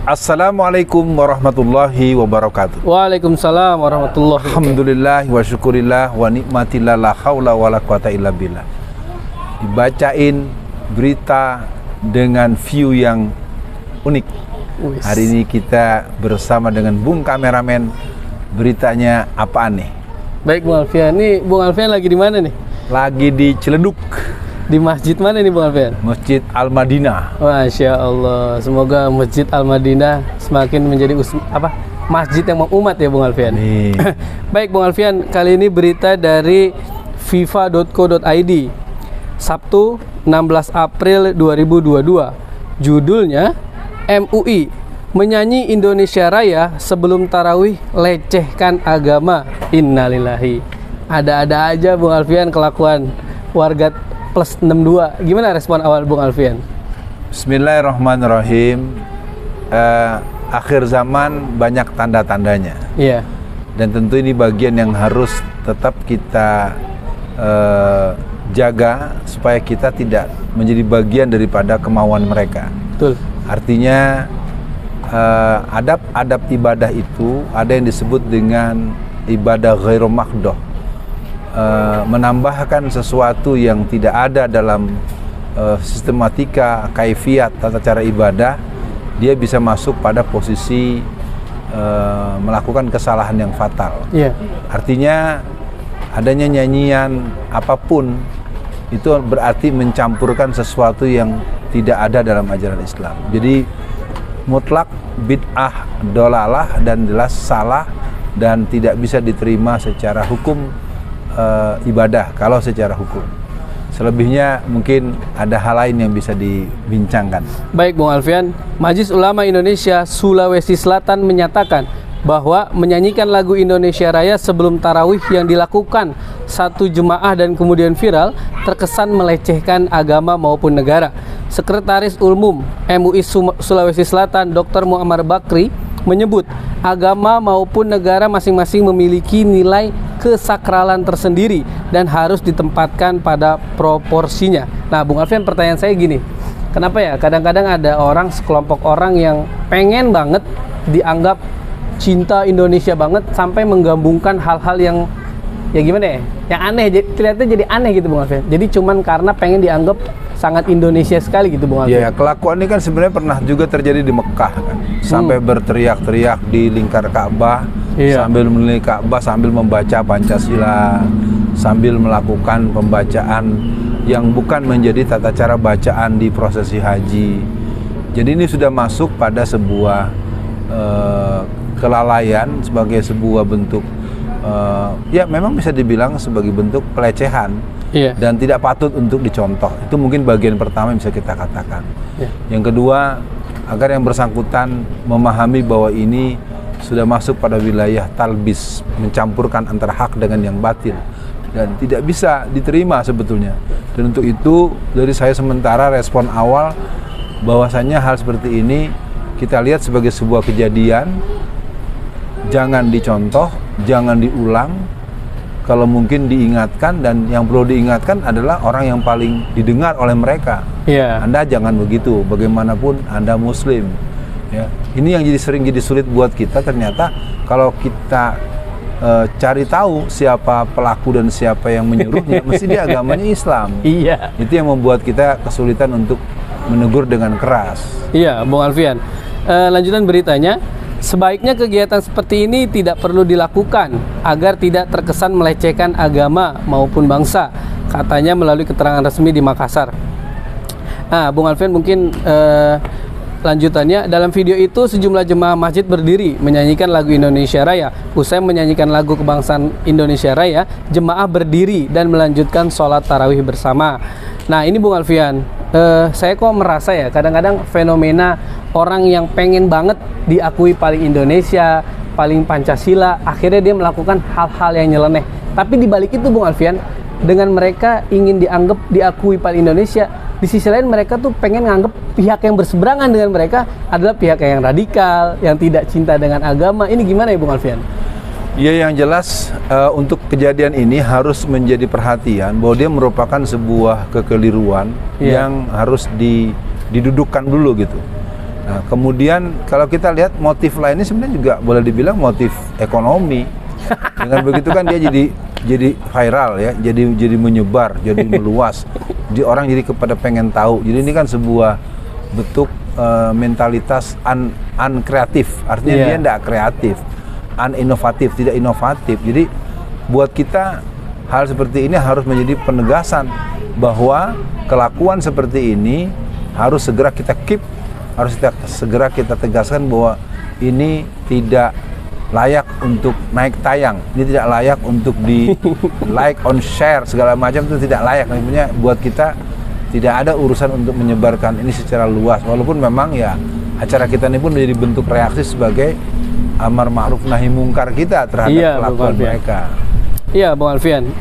Assalamualaikum warahmatullahi wabarakatuh. Waalaikumsalam warahmatullahi wabarakatuh. Alhamdulillah wa syukurillah wa nikmatillah la haula wa la quwata illa billah. Dibacain berita dengan view yang unik. Hari ini kita bersama dengan Bung Kameramen. Beritanya apaan nih? Baik Bung Alfian, ini Bung Alfian lagi di mana nih? Lagi di Ciledug. Di masjid mana nih Bung Alfian? Masjid Al-Madinah. Masya Allah, semoga Masjid Al-Madinah semakin menjadi masjid yang mengumat ya Bung Alfian. Baik Bung Alfian, kali ini berita dari fifa.co.id Sabtu 16 April 2022. Judulnya, MUI menyanyi Indonesia Raya sebelum tarawih lecehkan agama. Innalillahi. Ada-ada aja Bung Alfian kelakuan warga plus 62. Gimana respon awal Bung Alfian? Bismillahirrahmanirrahim. Akhir zaman banyak tanda-tandanya. Iya. Dan tentu ini bagian yang harus tetap kita jaga supaya kita tidak menjadi bagian daripada kemauan mereka. Betul. Artinya adab-adab ibadah itu ada yang disebut dengan ibadah ghairu makhdoh. Menambahkan sesuatu yang tidak ada dalam sistematika, kaifiat, tata cara ibadah, dia bisa masuk pada posisi melakukan kesalahan yang fatal. Yeah. Artinya adanya nyanyian apapun itu berarti mencampurkan sesuatu yang tidak ada dalam ajaran Islam. Jadi mutlak bid'ah, dolalah, dan jelas salah dan tidak bisa diterima secara hukum ibadah kalau secara hukum. Selebihnya mungkin ada hal lain yang bisa dibincangkan. Baik Bung Alfian, Majelis Ulama Indonesia Sulawesi Selatan menyatakan bahwa menyanyikan lagu Indonesia Raya sebelum tarawih yang dilakukan satu jemaah dan kemudian viral terkesan melecehkan agama maupun negara. Sekretaris Umum MUI Sulawesi Selatan Dr. Muammar Bakri menyebut agama maupun negara masing-masing memiliki nilai kesakralan tersendiri dan harus ditempatkan pada proporsinya. Nah Bung Alfian, pertanyaan saya gini, kenapa ya kadang-kadang ada orang, sekelompok orang yang pengen banget dianggap cinta Indonesia banget sampai menggabungkan hal-hal yang ya gimana ya, yang aneh, kelihatannya jadi aneh gitu Bung Alfian. Jadi cuman karena pengen dianggap sangat Indonesia sekali gitu Bung Alfian. Ya, kelakuan ini kan sebenarnya pernah juga terjadi di Mekah kan. Sampai berteriak-teriak di lingkar Ka'bah, sambil melihat Ka'bah, sambil membaca Pancasila, sambil melakukan pembacaan yang bukan menjadi tata cara bacaan di prosesi haji. Jadi ini sudah masuk pada sebuah kelalaian sebagai sebuah bentuk ya memang bisa dibilang sebagai bentuk pelecehan. Dan tidak patut untuk dicontoh. Itu mungkin bagian pertama yang bisa kita katakan. Yang kedua, agar yang bersangkutan memahami bahwa ini sudah masuk pada wilayah talbis, mencampurkan antara hak dengan yang batil, dan tidak bisa diterima sebetulnya. Dan untuk itu dari saya sementara respon awal bahwasanya hal seperti ini kita lihat sebagai sebuah kejadian, jangan dicontoh, jangan diulang. Kalau mungkin diingatkan, dan yang perlu diingatkan adalah orang yang paling didengar oleh mereka. Anda jangan begitu, bagaimanapun Anda Muslim. Ya, ini yang sering jadi sulit buat kita. Ternyata kalau kita cari tahu siapa pelaku dan siapa yang menyuruhnya, mesti dia agamanya Islam. Itu yang membuat kita kesulitan untuk menegur dengan keras. Iya, Bung Alfian. Lanjutan beritanya. Sebaiknya kegiatan seperti ini tidak perlu dilakukan agar tidak terkesan melecehkan agama maupun bangsa, katanya melalui keterangan resmi di Makassar. Nah, Bung Alfian, mungkin lanjutannya, dalam video itu sejumlah jemaah masjid berdiri menyanyikan lagu Indonesia Raya. Usai menyanyikan lagu kebangsaan Indonesia Raya, jemaah berdiri dan melanjutkan sholat tarawih bersama. Nah ini Bung Alfian, saya kok merasa ya kadang-kadang fenomena orang yang pengen banget diakui paling Indonesia, paling Pancasila, akhirnya dia melakukan hal-hal yang nyeleneh. Tapi di balik itu Bung Alfian, dengan mereka ingin diakui paling Indonesia, di sisi lain mereka tuh pengen nganggep pihak yang berseberangan dengan mereka adalah pihak yang radikal, yang tidak cinta dengan agama. Ini gimana ya Bung Alfian? Ya, yang jelas untuk kejadian ini harus menjadi perhatian bahwa dia merupakan sebuah kekeliruan yang harus didudukkan dulu gitu. Nah, kemudian kalau kita lihat motif lainnya sebenarnya juga boleh dibilang motif ekonomi. Dengan begitu kan dia jadi viral ya, jadi menyebar, jadi meluas. Jadi orang jadi kepada pengen tahu. Jadi ini kan sebuah bentuk mentalitas unkreatif. Artinya dia tidak kreatif, uninovatif, tidak inovatif. Jadi buat kita hal seperti ini harus menjadi penegasan bahwa kelakuan seperti ini harus segera kita keep, harus segera kita tegaskan bahwa ini tidak layak untuk naik tayang, ini tidak layak untuk di like, on share, segala macam itu tidak layak. Namanya buat kita tidak ada urusan untuk menyebarkan ini secara luas, walaupun memang ya acara kita ini pun menjadi bentuk reaksi sebagai amar ma'ruf nahi mungkar kita terhadap kelakuan mereka. Iya, Bung Alfian.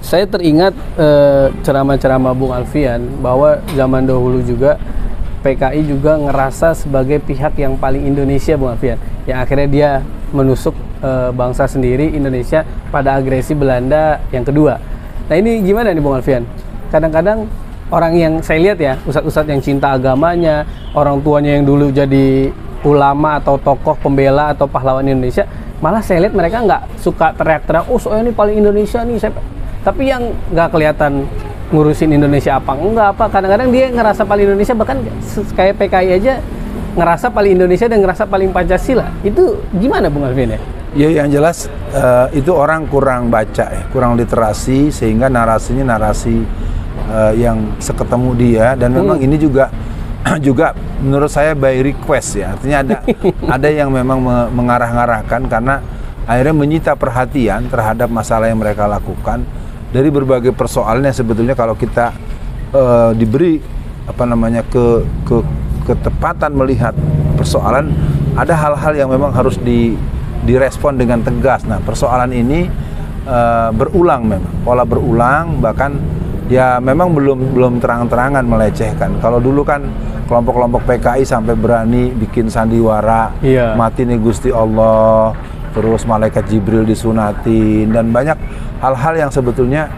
Saya teringat ceramah-ceramah Bung Alfian bahwa zaman dahulu juga PKI juga ngerasa sebagai pihak yang paling Indonesia, Bung Alfian, yang akhirnya dia menusuk bangsa sendiri Indonesia pada agresi Belanda yang kedua. Nah ini gimana nih Bung Alfian? Kadang-kadang orang yang saya lihat ya, ustadz-ustadz yang cinta agamanya, orang tuanya yang dulu jadi ulama atau tokoh pembela atau pahlawan Indonesia, malah saya lihat mereka nggak suka teriak-teriak, oh soalnya ini paling Indonesia nih, tapi yang nggak kelihatan ngurusin Indonesia apa enggak apa, kadang-kadang dia ngerasa paling Indonesia, bahkan kayak PKI aja ngerasa paling Indonesia dan ngerasa paling Pancasila. Itu gimana Bung Alfian ya? Ya yang jelas itu orang kurang baca ya, kurang literasi, sehingga narasinya narasi yang seketemu dia, dan memang ini juga menurut saya by request ya, artinya ada yang memang mengarah-ngarahkan karena akhirnya menyita perhatian terhadap masalah yang mereka lakukan dari berbagai persoalan yang sebetulnya kalau kita diberi ketepatan melihat persoalan, ada hal-hal yang memang harus direspon dengan tegas. Nah persoalan ini berulang, memang pola berulang, bahkan ya memang belum terang-terangan melecehkan. Kalau dulu kan kelompok-kelompok PKI sampai berani bikin sandiwara, mati nih Gusti Allah, terus malaikat Jibril disunatin, dan banyak hal-hal yang sebetulnya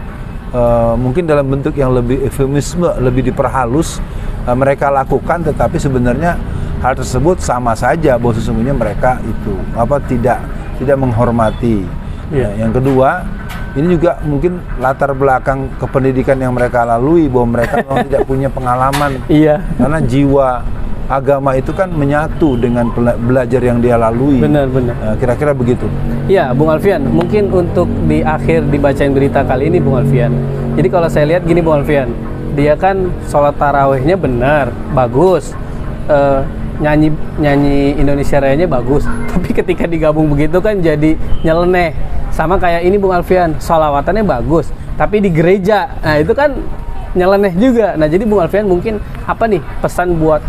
mungkin dalam bentuk yang lebih eufemisme, lebih diperhalus mereka lakukan, tetapi sebenarnya hal tersebut sama saja bahwa sesungguhnya mereka itu tidak menghormati. Yang kedua, ini juga mungkin latar belakang kependidikan yang mereka lalui, bahwa mereka memang tidak punya pengalaman. Karena jiwa agama itu kan menyatu dengan belajar yang dia lalui. Benar. Kira-kira begitu. Iya, Bung Alfian, mungkin untuk di akhir dibacain berita kali ini Bung Alfian. Jadi kalau saya lihat gini Bung Alfian, dia kan sholat tarawihnya benar, bagus, nyanyi Indonesia Rayanya bagus, tapi ketika digabung begitu kan jadi nyeleneh. Sama kayak ini Bung Alfian, sholawatannya bagus, tapi di gereja, nah itu kan nyeleneh juga. Nah jadi Bung Alfian mungkin apa nih pesan buat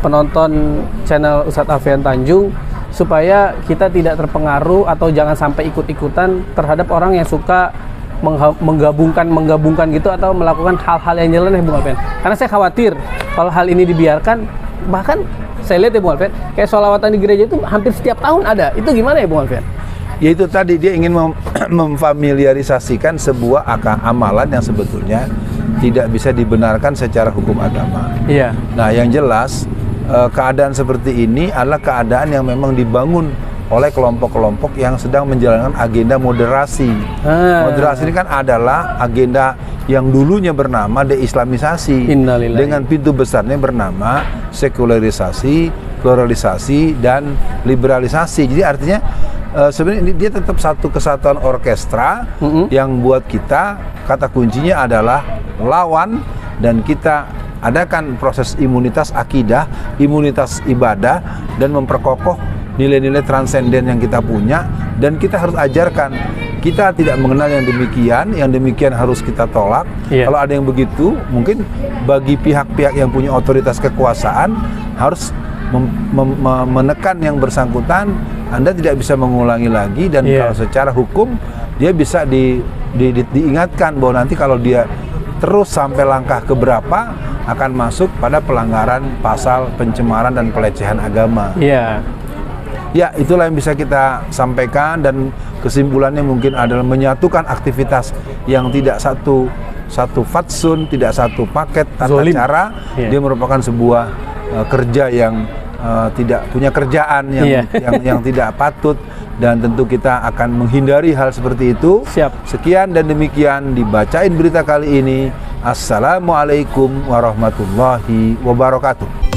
penonton channel Ustadz Alfian Tanjung supaya kita tidak terpengaruh atau jangan sampai ikut-ikutan terhadap orang yang suka menggabungkan gitu atau melakukan hal-hal yang nyeleneh Bung Alfian. Karena saya khawatir kalau hal ini dibiarkan, bahkan saya lihat ya Bung Alfian, kayak sholawatan di gereja itu hampir setiap tahun ada. Itu gimana ya Bung Alfian? Ya itu tadi, dia ingin memfamiliarisasikan sebuah amalan yang sebetulnya tidak bisa dibenarkan secara hukum agama. Nah yang jelas keadaan seperti ini adalah keadaan yang memang dibangun oleh kelompok-kelompok yang sedang menjalankan agenda moderasi. Moderasi ini kan adalah agenda yang dulunya bernama deislamisasi, dengan pintu besarnya bernama sekularisasi, pluralisasi, dan liberalisasi. Jadi artinya sebenarnya dia tetap satu kesatuan orkestra yang buat kita kata kuncinya adalah lawan, dan kita adakan proses imunitas akidah, imunitas ibadah, dan memperkokoh nilai-nilai transenden yang kita punya, dan kita harus ajarkan. Kita tidak mengenal yang demikian harus kita tolak. Kalau ada yang begitu, mungkin bagi pihak-pihak yang punya otoritas kekuasaan harus menekan yang bersangkutan. Anda tidak bisa mengulangi lagi, dan kalau secara hukum dia bisa diingatkan bahwa nanti kalau dia terus sampai langkah keberapa akan masuk pada pelanggaran pasal pencemaran dan pelecehan agama. Ya, itulah yang bisa kita sampaikan, dan kesimpulannya mungkin adalah menyatukan aktivitas yang tidak satu satu fatsun, tidak satu paket tata Zolim. cara. Dia merupakan sebuah kerja yang tidak punya kerjaan yang tidak patut, dan tentu kita akan menghindari hal seperti itu. Siap. Sekian dan demikian dibacain berita kali ini. Assalamualaikum warahmatullahi wabarakatuh.